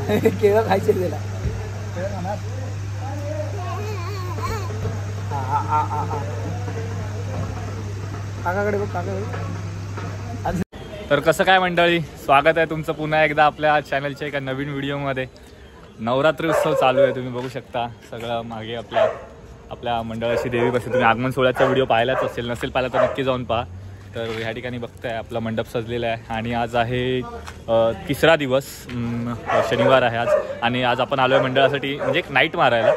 केळं खायचे त्याला. केळं खाणार. काकाकडे बघ, काकाकडे. तर कसं काय मंडळी, स्वागत आहे तुमचं पुन्हा एकदा आपल्या चॅनलच्या एका नवीन व्हिडिओमध्ये. नवरात्री उत्सव चालू आहे, तुम्ही बघू शकता सगळं मागे आपल्या मंडळाची देवी बसते. तुम्ही आगमन सोहळ्याचा व्हिडिओ पाहिलाच असेल, नसेल पाहिला तर नक्की जाऊन पहा. तर ह्या ठिकाणी बघताय आपला मंडप सजलेला आहे आणि आज आहे तिसरा दिवस, शनिवार आहे आज. आणि आज आपण आलो आहे मंडळासाठी म्हणजे एक नाईट मारायला.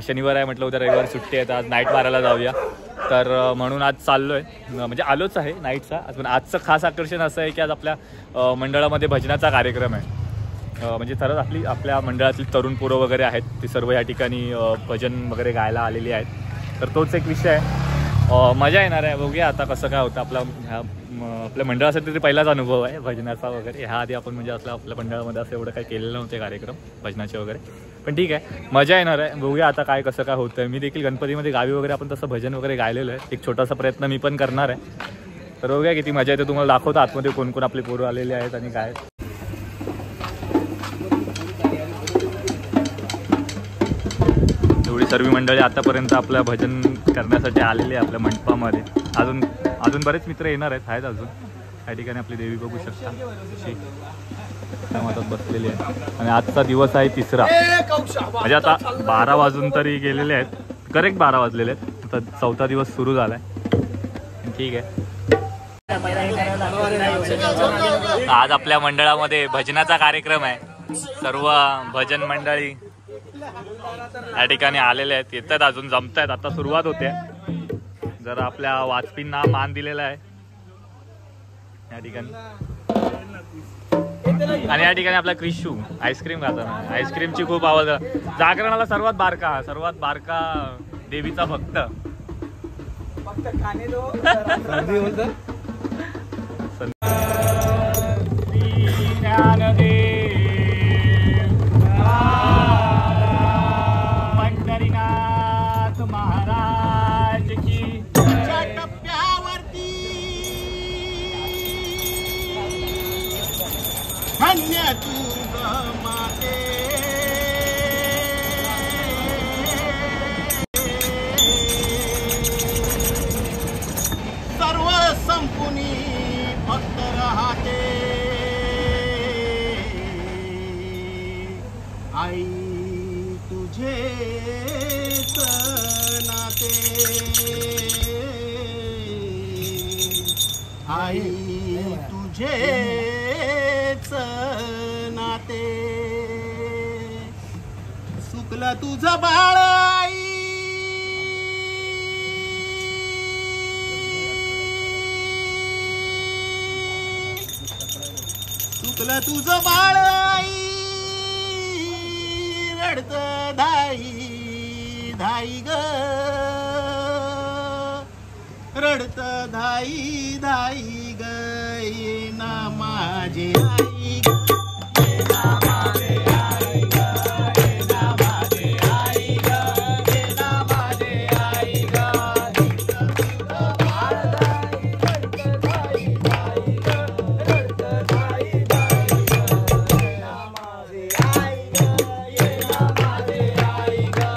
शनिवार आहे म्हटलं, उद्या रविवार सुट्टी आहे, तर आज नाईट मारायला जाऊया. तर म्हणून आज चाललो आहे, म्हणजे आलोच आहे नाईटचा. पण आजचं खास आकर्षण असं आहे की आज आपल्या मंडळामध्ये भजनाचा कार्यक्रम आहे. म्हणजे तरच आपल्या मंडळातली तरुण पोरं वगैरे आहेत, ती सर्व या ठिकाणी भजन वगैरे गायला आलेली आहेत. तर तोच एक विषय आहे, मजा येणार आहे. बघूया आता कसं काय होतं. आपल्या मंडळासाठी तरी पहिलाच अनुभव आहे भजनाचा वगैरे. ह्या आधी आपण म्हणजे आपल्या मंडळामध्ये असं एवढं काही केलेलं नव्हते कार्यक्रम भजनाचे वगैरे. पण ठीक आहे, मजा येणार आहे. बघूया आता काय कसं काय होतं. मी देखील गणपतीमध्ये गावी वगैरे आपण तसं भजन वगैरे गायलेलं आहे. एक छोटासा प्रयत्न मी पण करणार आहे. तर बघूया किती मजा येते, तुम्हाला दाखवतो आतमध्ये कोण कोण आपले पोरं आलेले आहेत आणि काय. एवढी सर्व मंडळी आतापर्यंत आपलं भजन करण्यासाठी आलेली आहे आपल्या मंडपामध्ये. अजून बरेच मित्र येणार आहेत अजून. या ठिकाणी आपली देवी बघू शकता अशी मठात बसलेली आहे. आणि आजचा दिवस आहे तिसरा, म्हणजे आता 12 वाजून तरी गेलेले आहेत, करेक्ट 12 वाजलेले आहेत. आता चौथा दिवस सुरू झाला आहे. ठीक आहे, आज आपल्या मंडळामध्ये भजनाचा कार्यक्रम आहे. सर्व भजन मंडळी या ठिकाणी आलेले आहेत, येतात, अजून जमत आहेत. आता सुरुवात होते. जरा आपल्या वाजपींना मान दिलेला आहे या ठिकाणी. आणि या ठिकाणी आपला क्रिशू आईस्क्रीम खाताना, आईस्क्रीमची खूप आवड. जागरणाला सर्वात बारका देवीचा भक्त. पंढरीनाथ महाराज की टप्प्यावरती धन्य तू माते. सर्व संपुनी भक्त राहते. आई तुझे नाते, आई तुझेच नाते. सुकलं तुझं बाळ आई, सुकलं तुझं बाळ आई. रडत धाई धाई ग, रडत धाई धाई ग. ये ना माझे आई ग, ये ना माझे आई ग, ये ना माझे आई ग, ये ना माझे आई ग. रडत धाई धाई ग, रडत धाई धाई ग. ये ना माझे आई ग, ये ना माझे आई ग, ये ना माझे आई ग, ये ना माझे आई ग.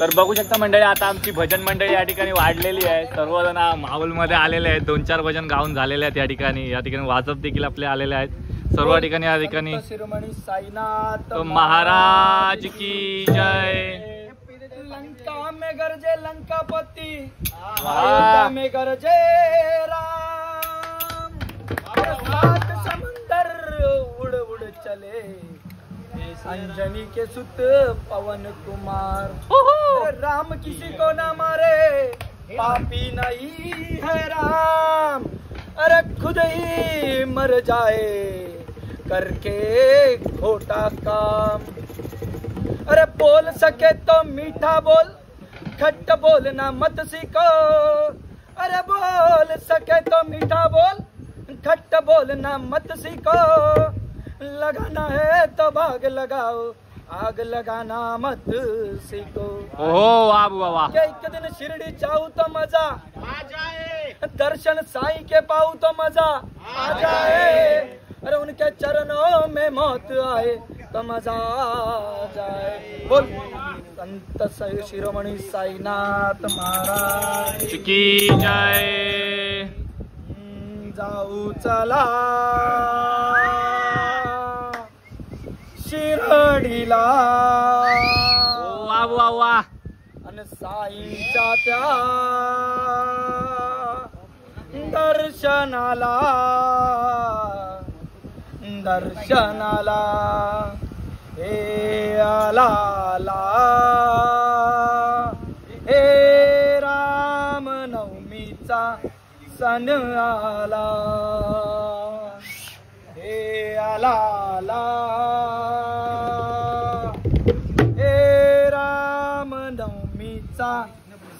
तर बघू शकता मंडळी, आता आमची भजन मंडळी या ठिकाणी वाढलेली आहे. सर्वजण माहोलमध्ये आलेले आहेत. 2-4 भजन गाऊन झालेले आहेत. या ठिकाणी वाजप देखील आपले आलेले आहेत. सर्व ठिकाणी या ठिकाणी शिरोमणी साईनाथ महाराज की जय. लंका में गरजे लंकापति, अयोध्या में गरजे राम, 7 समंदर उड़ उड़ चले, अंजनी के सुत पवन कुमार, राम किसी को ना मारे, पापी नहीं है राम, अरे खुद ही मर जाए करके खोटा काम। अरे बोल सके तो मीठा बोल, खट्ट बोलना मत सीखो, अरे बोल सके तो मीठा बोल, खट्ट बोलना मत सीखो, लगाना है तो भाग लगाओ, आग लगाना मत सीखो। ओहो वाह वाह। क्या एक दिन शिरडी जाऊं तो मजा आ जाए, दर्शन साईं के पाऊं तो मजा आ जाए, अरे उनके चरणों में मौत आए तो मजा आ जाए। बोल संत शिरोमणी साईनाथ महाराज की जय। जाऊ चला शिर्डीला, वाह वाह वाह, अन साईंच्या त्या दर्शनाला, दर्शनाला हे आला हे राम नवमीचा सण आला, हे आला हे राम नवमीचा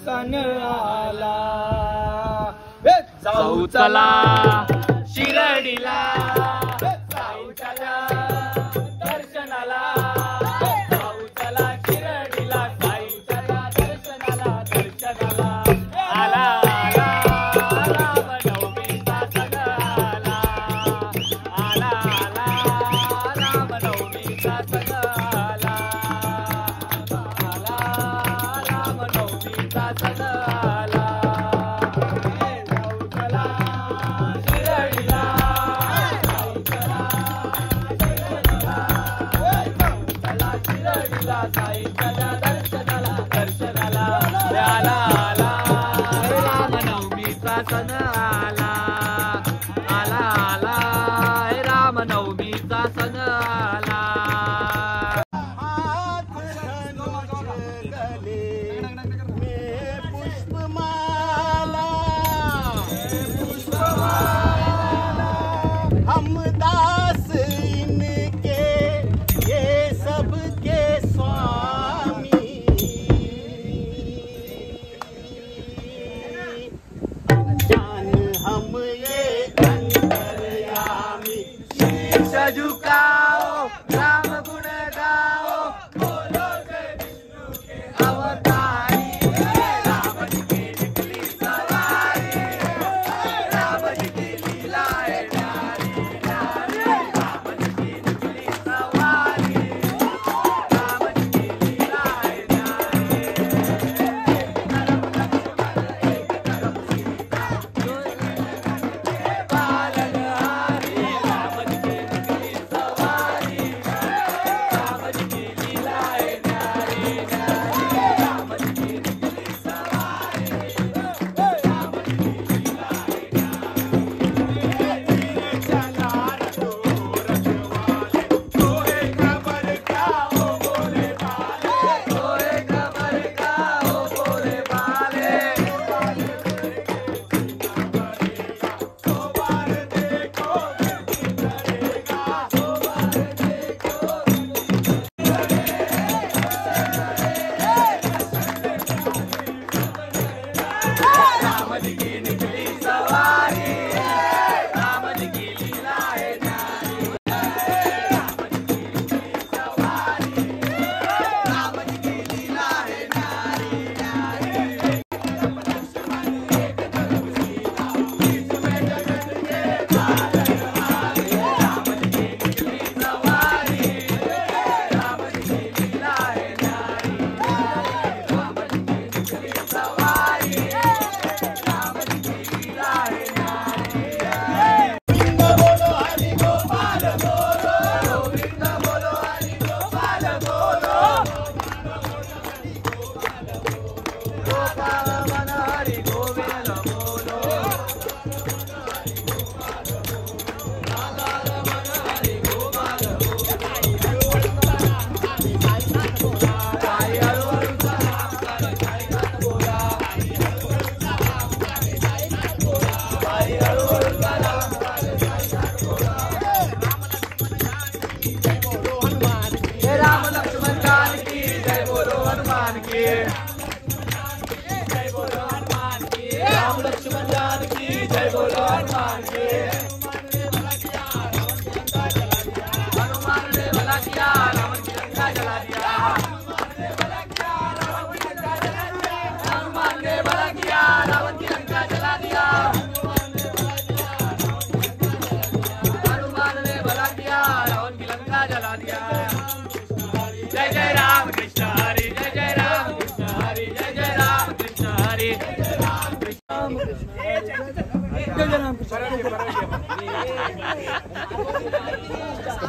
सण आला, जाऊ चला शिर्डीला, दर्शनाला, जाऊ चला शिर्डीला, साईंच्या दर्शनाला, दर्शनाला आला राम नवमीचा सण आला, आला राम नवमीचा सण आला, आला राम नवमीचा सण आला, जाऊ चला शिर्डीला, साईंच्या दर्शनाला, दर्शनाला आला राम नवमीचा सण आला, आला राम नवमीचा सण आला। झुकाओ राम गुण गाओ, बोलो जय विष्णु के अवतारी, रावण के निकली सवारी,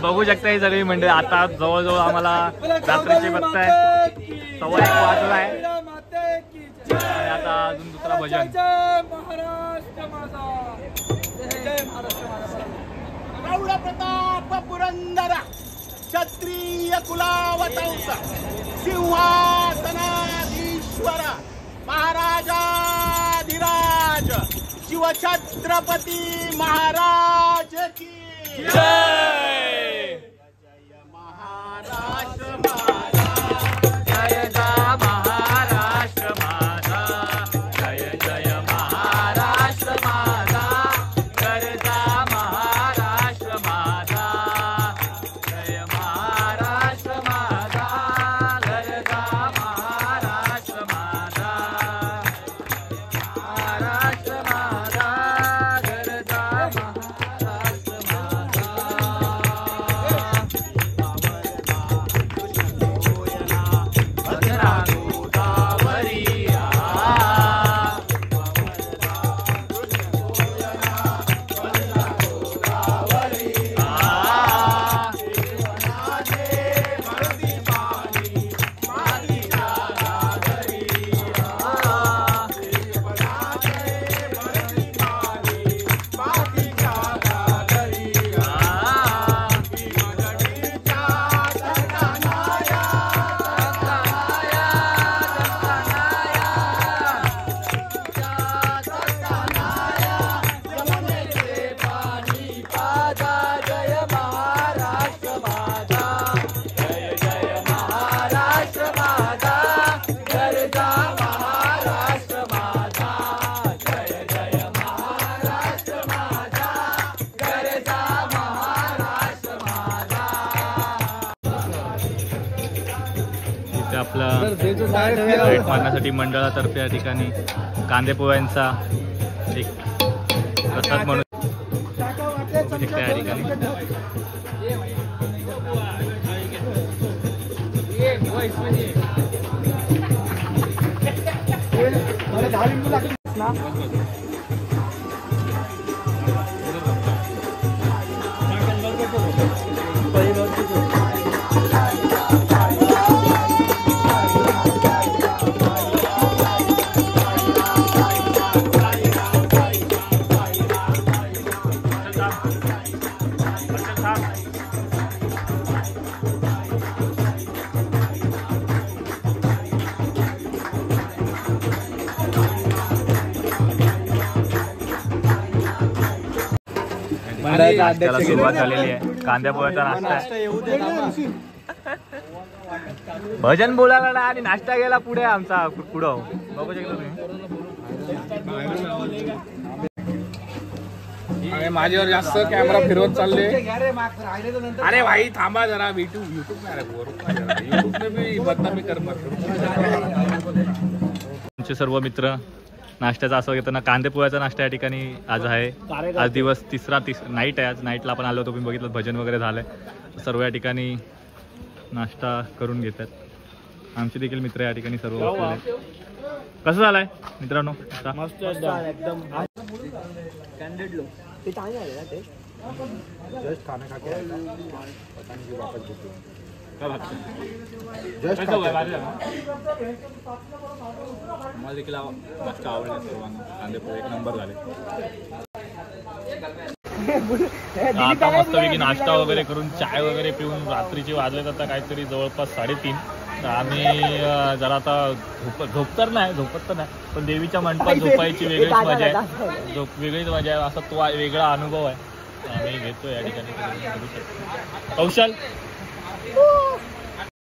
बघू शकता ही सगळी मंडळी आता जवळजवळ आम्हाला रात्रीचे बघताय 1:15 वाजलाय आणि आता अजून दुसरा भजन. प्रौढ प्रताप पुरंदर क्षत्रिय कुलावतंस सिंहासनाधीश्वर महाराजाधिराज शिवछत्रपती महाराज की जय. महाराष्ट्र माझा जय जय महाराष्ट्र माझा, जय जय महाराष्ट्र माझा, गरजा महाराष्ट्र माझा, जय महाराष्ट्र माझा, गरजा महाराष्ट्र माझा, महाराष्ट्र माझा, गरजा महाराष्ट्र माझा. आपलं भेट मारण्यासाठी मंडळातर्फे या ठिकाणी कांदे पोह्यांचा एक प्रसाद म्हणून बघू शकता या ठिकाणी. नाश्त्याला सुरुवात झालेली आहे. कांद्या पोह्याचा नाश्ता आहे. भजन बोलायला आणि नाश्ता गेला पुढे आमचा पुढं बघू शकता तुम्ही. माझ्यावर जास्त कॅमेरा फिरवत चालले. अरे भाई थांबा जरा. युट्यूब नाही मी बदनामी करणार. आमचे सर्व मित्र नाश्त्याचा असं घेताना कांदे पोह्याचा नाश्ता या ठिकाणी आज आहे. आज दिवस तिसरा नाईट आहे. आज नाईटला आपण आलो होतो, तुम्ही बघितलं भजन वगैरे झालंय. सर्व या ठिकाणी नाश्ता करून घेतात. आमचे देखील मित्र या ठिकाणी सर्व बसलेले. कसं झालंय मित्रांनो? मस्त एकदम कॅन्डिड लो ते चांगले आहे ना ते जस्ट खाना खा के मला देखील नाश्ता आवडला सर्वांना. कांदे पोहे एक नंबर झाले. आता मस्तपैकी नाश्ता वगैरे करून चाय वगैरे पिऊन रात्रीचे वाजले आता काहीतरी जवळपास 3:30. तर आम्ही जरा आता झोपत तर नाही पण देवीच्या मंडपात झोपायची वेगळीच मजा आहे. वेगळीच मजा आहे. असा तो वेगळा अनुभव आहे आम्ही घेतो या ठिकाणी. कौशल